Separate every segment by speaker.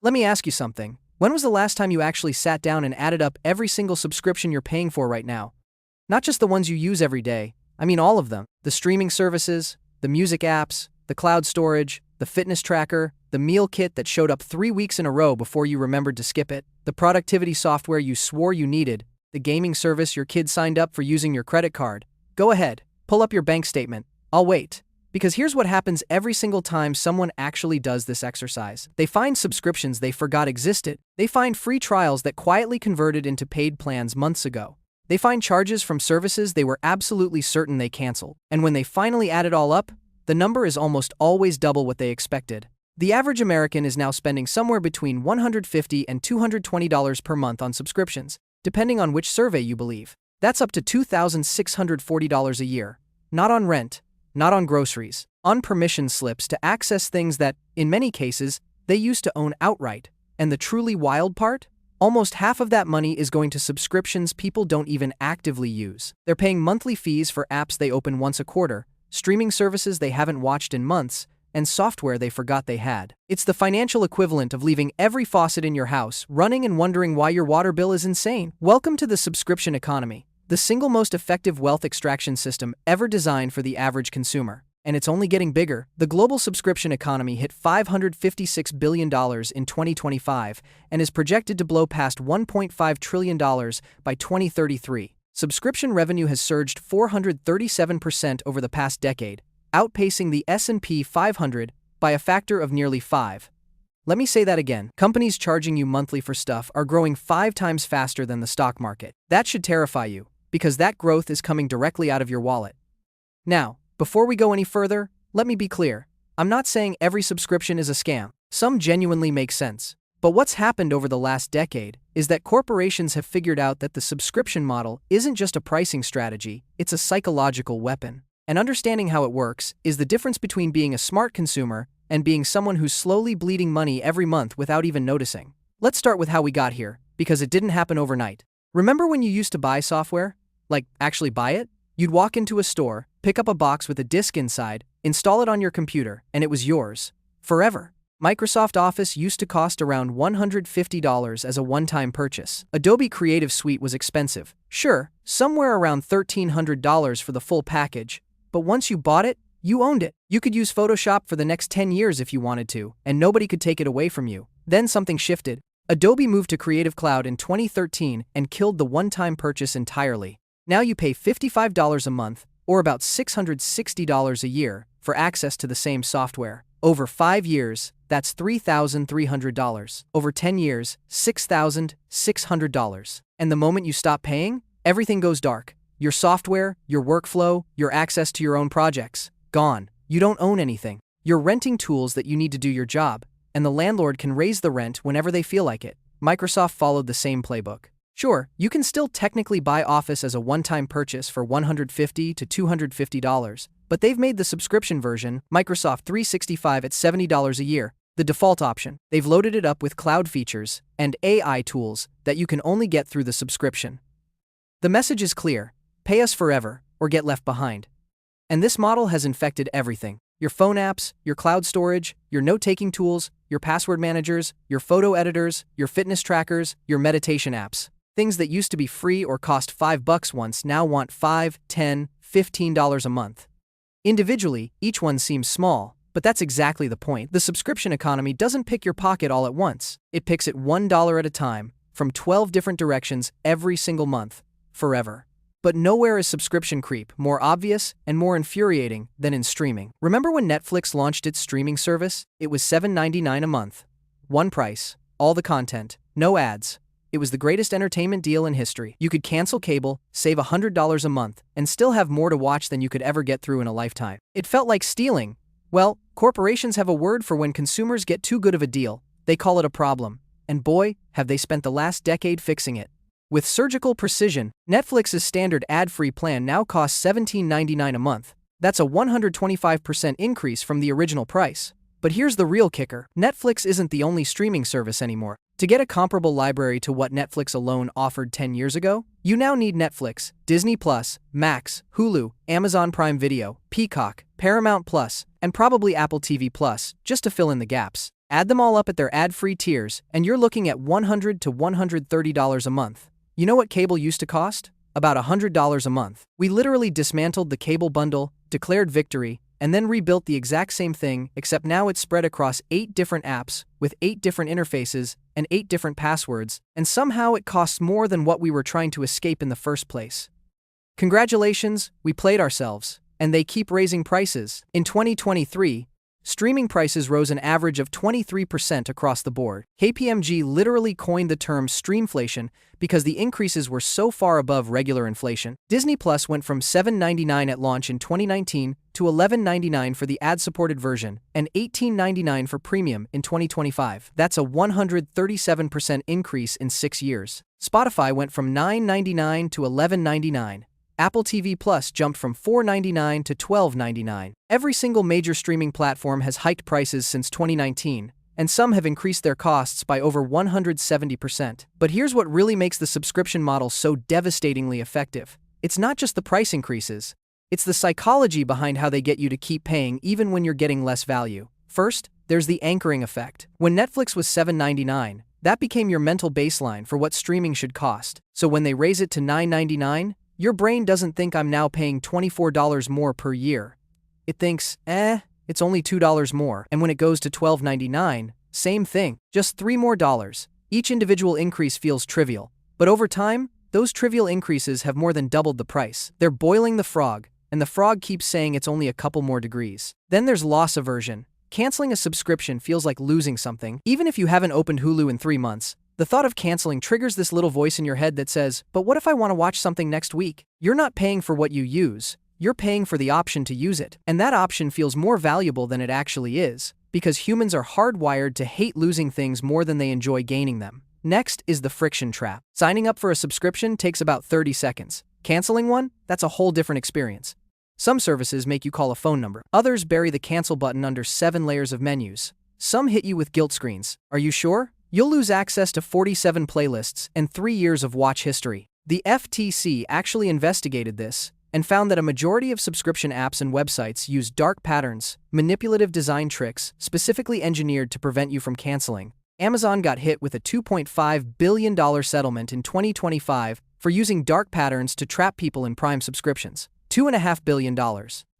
Speaker 1: Let me ask you something. When was the last time you actually sat down and added up every single subscription you're paying for right now? Not just the ones you use every day, I mean all of them. The streaming services, the music apps, the cloud storage, the fitness tracker, the meal kit that showed up 3 weeks in a row before you remembered to skip it, the productivity software you swore you needed, the gaming service your kid signed up for using your credit card. Go ahead, pull up your bank statement. I'll wait. Because here's what happens every single time someone actually does this exercise. They find subscriptions they forgot existed. They find free trials that quietly converted into paid plans months ago. They find charges from services they were absolutely certain they canceled. And when they finally add it all up, the number is almost always double what they expected. The average American is now spending somewhere between $150 and $220 per month on subscriptions, depending on which survey you believe. That's up to $2,640 a year. Not on rent, not on groceries, on permission slips to access things that, in many cases, they used to own outright. And the truly wild part? Almost half of that money is going to subscriptions people don't even actively use. They're paying monthly fees for apps they open once a quarter, streaming services they haven't watched in months, and software they forgot they had. It's the financial equivalent of leaving every faucet in your house running and wondering why your water bill is insane. Welcome to the subscription economy, the single most effective wealth extraction system ever designed for the average consumer. And it's only getting bigger. The global subscription economy hit $556 billion in 2025 and is projected to blow past $1.5 trillion by 2033. Subscription revenue has surged 437% over the past decade, outpacing the S&P 500 by a factor of nearly 5. Let me say that again. Companies charging you monthly for stuff are growing 5 times faster than the stock market. That should terrify you, because that growth is coming directly out of your wallet. Now, before we go any further, let me be clear. I'm not saying every subscription is a scam. Some genuinely make sense. But what's happened over the last decade is that corporations have figured out that the subscription model isn't just a pricing strategy, it's a psychological weapon. And understanding how it works is the difference between being a smart consumer and being someone who's slowly bleeding money every month without even noticing. Let's start with how we got here, because it didn't happen overnight. Remember when you used to buy software? Like, actually buy it? You'd walk into a store, pick up a box with a disk inside, install it on your computer, and it was yours. Forever. Microsoft Office used to cost around $150 as a one-time purchase. Adobe Creative Suite was expensive. Sure, somewhere around $1,300 for the full package, but once you bought it, you owned it. You could use Photoshop for the next 10 years if you wanted to, and nobody could take it away from you. Then something shifted. Adobe moved to Creative Cloud in 2013 and killed the one-time purchase entirely. Now you pay $55 a month, or about $660 a year, for access to the same software. Over 5 years, that's $3,300. Over 10 years, $6,600. And the moment you stop paying, everything goes dark. Your software, your workflow, your access to your own projects, gone. You don't own anything. You're renting tools that you need to do your job, and the landlord can raise the rent whenever they feel like it. Microsoft followed the same playbook. Sure, you can still technically buy Office as a one-time purchase for $150 to $250, but they've made the subscription version, Microsoft 365, at $70 a year, the default option. They've loaded it up with cloud features and AI tools that you can only get through the subscription. The message is clear: pay us forever or get left behind. And this model has infected everything. Your phone apps, your cloud storage, your note-taking tools, your password managers, your photo editors, your fitness trackers, your meditation apps. Things that used to be free or cost $5 once now want $5, $10, $15 a month. Individually, each one seems small, but that's exactly the point. The subscription economy doesn't pick your pocket all at once. It picks it $1 at a time, from 12 different directions every single month, forever. But nowhere is subscription creep more obvious and more infuriating than in streaming. Remember when Netflix launched its streaming service? It was $7.99 a month. One price, all the content, no ads. It was the greatest entertainment deal in history. You could cancel cable, save $100 a month, and still have more to watch than you could ever get through in a lifetime. It felt like stealing. Well, corporations have a word for when consumers get too good of a deal. They call it a problem. And boy, have they spent the last decade fixing it. With surgical precision, Netflix's standard ad-free plan now costs $17.99 a month. That's a 125% increase from the original price. But here's the real kicker. Netflix isn't the only streaming service anymore. To get a comparable library to what Netflix alone offered 10 years ago, you now need Netflix, Disney+, Max, Hulu, Amazon Prime Video, Peacock, Paramount+, and probably Apple TV+, just to fill in the gaps. Add them all up at their ad-free tiers, and you're looking at $100 to $130 a month. You know what cable used to cost? About $100 a month. We literally dismantled the cable bundle, declared victory, and then rebuilt the exact same thing, except now it's spread across 8 different apps, with 8 different interfaces, and 8 different passwords, and somehow it costs more than what we were trying to escape in the first place. Congratulations, we played ourselves, and they keep raising prices. In 2023, streaming prices rose an average of 23% across the board. KPMG literally coined the term streamflation because the increases were so far above regular inflation. Disney Plus went from $7.99 at launch in 2019 to $11.99 for the ad-supported version and $18.99 for premium in 2025. That's a 137% increase in 6 years. Spotify went from $9.99 to $11.99. Apple TV Plus jumped from $4.99 to $12.99. Every single major streaming platform has hiked prices since 2019, and some have increased their costs by over 170%. But here's what really makes the subscription model so devastatingly effective. It's not just the price increases. It's the psychology behind how they get you to keep paying even when you're getting less value. First, there's the anchoring effect. When Netflix was $7.99, that became your mental baseline for what streaming should cost. So when they raise it to $9.99, your brain doesn't think I'm now paying $24 more per year. It thinks, it's only $2 more. And when it goes to $12.99, same thing, just $3 more. Each individual increase feels trivial, but over time, those trivial increases have more than doubled the price. They're boiling the frog, and the frog keeps saying it's only a couple more degrees. Then there's loss aversion. Canceling a subscription feels like losing something. Even if you haven't opened Hulu in 3 months, the thought of canceling triggers this little voice in your head that says, but what if I want to watch something next week? You're not paying for what you use, you're paying for the option to use it. And that option feels more valuable than it actually is, because humans are hardwired to hate losing things more than they enjoy gaining them. Next is the friction trap. Signing up for a subscription takes about 30 seconds. Canceling one? That's a whole different experience. Some services make you call a phone number. Others bury the cancel button under 7 layers of menus. Some hit you with guilt screens. Are you sure? You'll lose access to 47 playlists and 3 years of watch history. The FTC actually investigated this and found that a majority of subscription apps and websites use dark patterns, manipulative design tricks specifically engineered to prevent you from canceling. Amazon got hit with a $2.5 billion settlement in 2025 for using dark patterns to trap people in Prime subscriptions. $2.5 billion.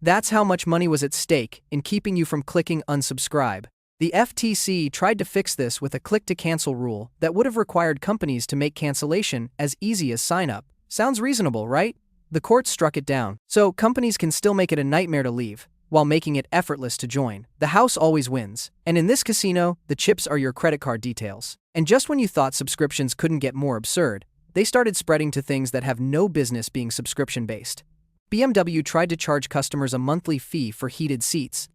Speaker 1: That's how much money was at stake in keeping you from clicking unsubscribe. The FTC tried to fix this with a click-to-cancel rule that would have required companies to make cancellation as easy as sign-up. Sounds reasonable, right? The court struck it down, so companies can still make it a nightmare to leave, while making it effortless to join. The house always wins, and in this casino, the chips are your credit card details. And just when you thought subscriptions couldn't get more absurd, they started spreading to things that have no business being subscription-based. BMW tried to charge customers a monthly fee for heated seats.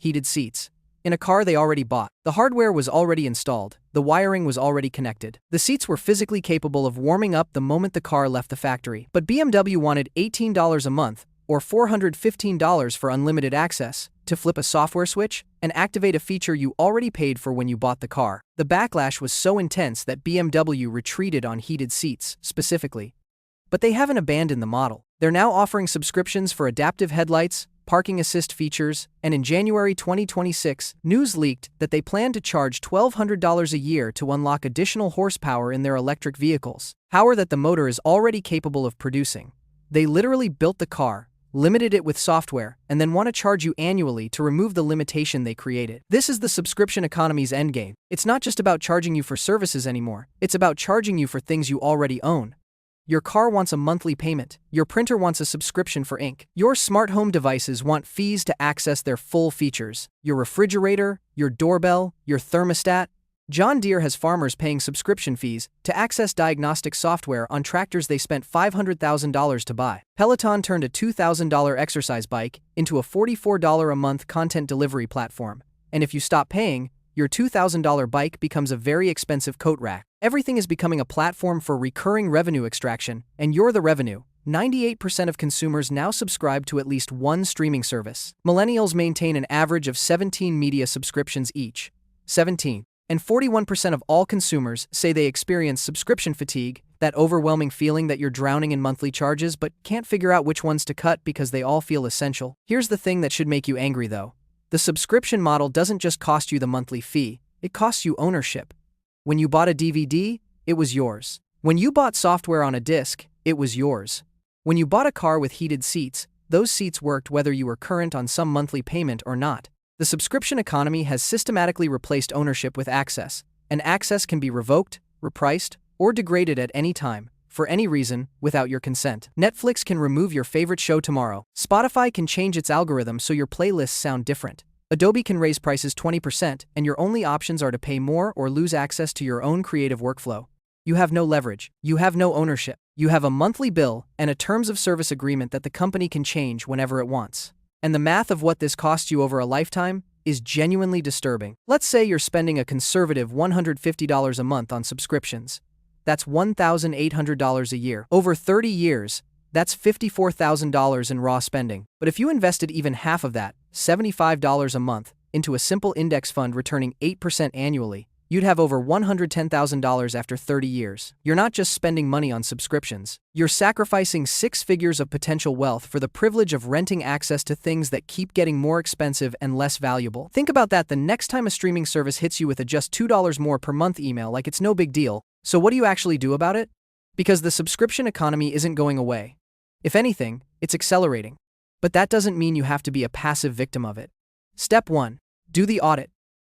Speaker 1: In a car they already bought. The hardware was already installed, the wiring was already connected. The seats were physically capable of warming up the moment the car left the factory. But BMW wanted $18 a month, or $415 for unlimited access, to flip a software switch and activate a feature you already paid for when you bought the car. The backlash was so intense that BMW retreated on heated seats, specifically. But they haven't abandoned the model. They're now offering subscriptions for adaptive headlights, parking assist features, and in January 2026, news leaked that they plan to charge $1,200 a year to unlock additional horsepower in their electric vehicles, power that the motor is already capable of producing. They literally built the car, limited it with software, and then want to charge you annually to remove the limitation they created. This is the subscription economy's endgame. It's not just about charging you for services anymore, it's about charging you for things you already own. Your car wants a monthly payment. Your printer wants a subscription for ink. Your smart home devices want fees to access their full features. Your refrigerator, your doorbell, your thermostat. John Deere has farmers paying subscription fees to access diagnostic software on tractors they spent $500,000 to buy. Peloton turned a $2,000 exercise bike into a $44 a month content delivery platform. And if you stop paying, your $2,000 bike becomes a very expensive coat rack. Everything is becoming a platform for recurring revenue extraction, and you're the revenue. 98% of consumers now subscribe to at least one streaming service. Millennials maintain an average of 17 media subscriptions each. 17. And 41% of all consumers say they experience subscription fatigue, that overwhelming feeling that you're drowning in monthly charges but can't figure out which ones to cut because they all feel essential. Here's the thing that should make you angry though. The subscription model doesn't just cost you the monthly fee, it costs you ownership. When you bought a DVD, it was yours. When you bought software on a disc, it was yours. When you bought a car with heated seats, those seats worked whether you were current on some monthly payment or not. The subscription economy has systematically replaced ownership with access, and access can be revoked, repriced, or degraded at any time, for any reason, without your consent. Netflix can remove your favorite show tomorrow. Spotify can change its algorithm so your playlists sound different. Adobe can raise prices 20%, and your only options are to pay more or lose access to your own creative workflow. You have no leverage. You have no ownership. You have a monthly bill and a terms of service agreement that the company can change whenever it wants. And the math of what this costs you over a lifetime is genuinely disturbing. Let's say you're spending a conservative $150 a month on subscriptions. That's $1,800 a year. Over 30 years, that's $54,000 in raw spending. But if you invested even half of that, $75 a month, into a simple index fund returning 8% annually, you'd have over $110,000 after 30 years. You're not just spending money on subscriptions. You're sacrificing 6 figures of potential wealth for the privilege of renting access to things that keep getting more expensive and less valuable. Think about that the next time a streaming service hits you with a just $2 more per month email like it's no big deal. So what do you actually do about it? Because the subscription economy isn't going away. If anything, it's accelerating. But that doesn't mean you have to be a passive victim of it. Step 1. Do the audit.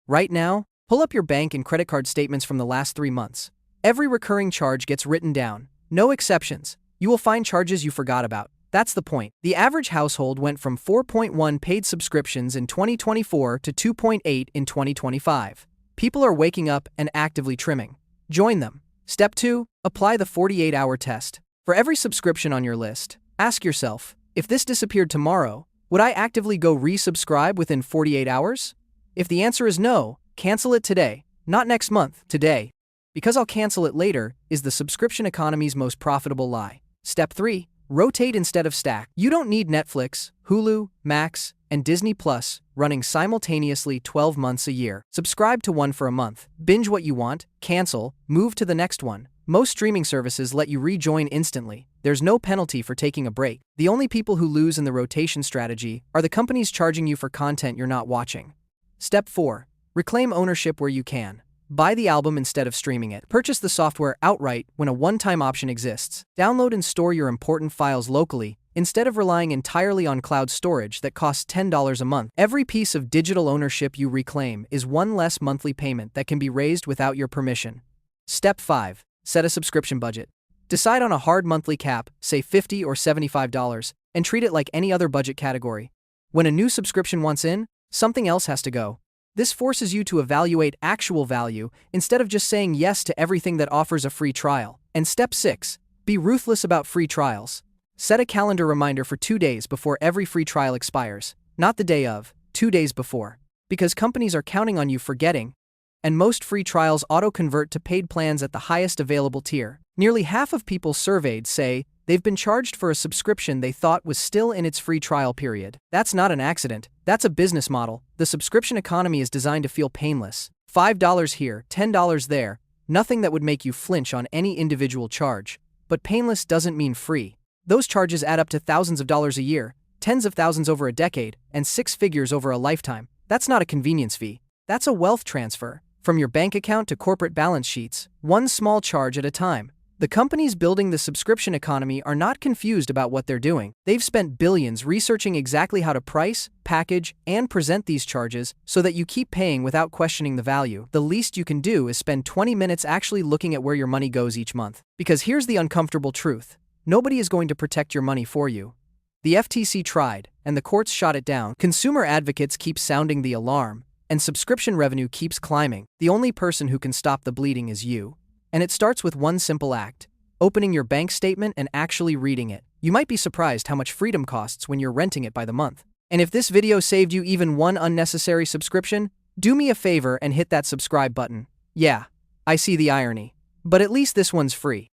Speaker 1: Right now, pull up your bank and credit card statements from the last 3 months. Every recurring charge gets written down. No exceptions. You will find charges you forgot about. That's the point. The average household went from 4.1 paid subscriptions in 2024 to 2.8 in 2025. People are waking up and actively trimming. Join them. Step 2. Apply the 48-hour test. For every subscription on your list, ask yourself, if this disappeared tomorrow, would I actively go resubscribe within 48 hours? If the answer is no, cancel it today, not next month, today. Because I'll cancel it later is the subscription economy's most profitable lie. Step 3. Rotate instead of stack. You don't need Netflix, Hulu, Max, and Disney Plus running simultaneously 12 months a year. Subscribe to one for a month, binge what you want, cancel, move to the next one. Most streaming services let you rejoin instantly. There's no penalty for taking a break. The only people who lose in the rotation strategy are the companies charging you for content you're not watching. Step 4. Reclaim ownership where you can. Buy the album instead of streaming it. Purchase the software outright when a one-time option exists. Download and store your important files locally instead of relying entirely on cloud storage that costs $10 a month. Every piece of digital ownership you reclaim is one less monthly payment that can be raised without your permission. Step 5. Set a subscription budget. Decide on a hard monthly cap, say $50 or $75, and treat it like any other budget category. When a new subscription wants in, something else has to go. This forces you to evaluate actual value instead of just saying yes to everything that offers a free trial. And step 6. Be ruthless about free trials. Set a calendar reminder for 2 days before every free trial expires, not the day of, 2 days before. Because companies are counting on you forgetting, and most free trials auto-convert to paid plans at the highest available tier. Nearly half of people surveyed say they've been charged for a subscription they thought was still in its free trial period. That's not an accident. That's a business model. The subscription economy is designed to feel painless. $5 here, $10 there, nothing that would make you flinch on any individual charge. But painless doesn't mean free. Those charges add up to thousands of dollars a year, tens of thousands over a decade, and 6 figures over a lifetime. That's not a convenience fee. That's a wealth transfer. From your bank account to corporate balance sheets, one small charge at a time. The companies building the subscription economy are not confused about what they're doing. They've spent billions researching exactly how to price, package, and present these charges so that you keep paying without questioning the value. The least you can do is spend 20 minutes actually looking at where your money goes each month. Because here's the uncomfortable truth. Nobody is going to protect your money for you. The FTC tried, and the courts shot it down. Consumer advocates keep sounding the alarm, and subscription revenue keeps climbing. The only person who can stop the bleeding is you. And it starts with one simple act: opening your bank statement and actually reading it. You might be surprised how much freedom costs when you're renting it by the month. And if this video saved you even one unnecessary subscription, do me a favor and hit that subscribe button. Yeah, I see the irony. But at least this one's free.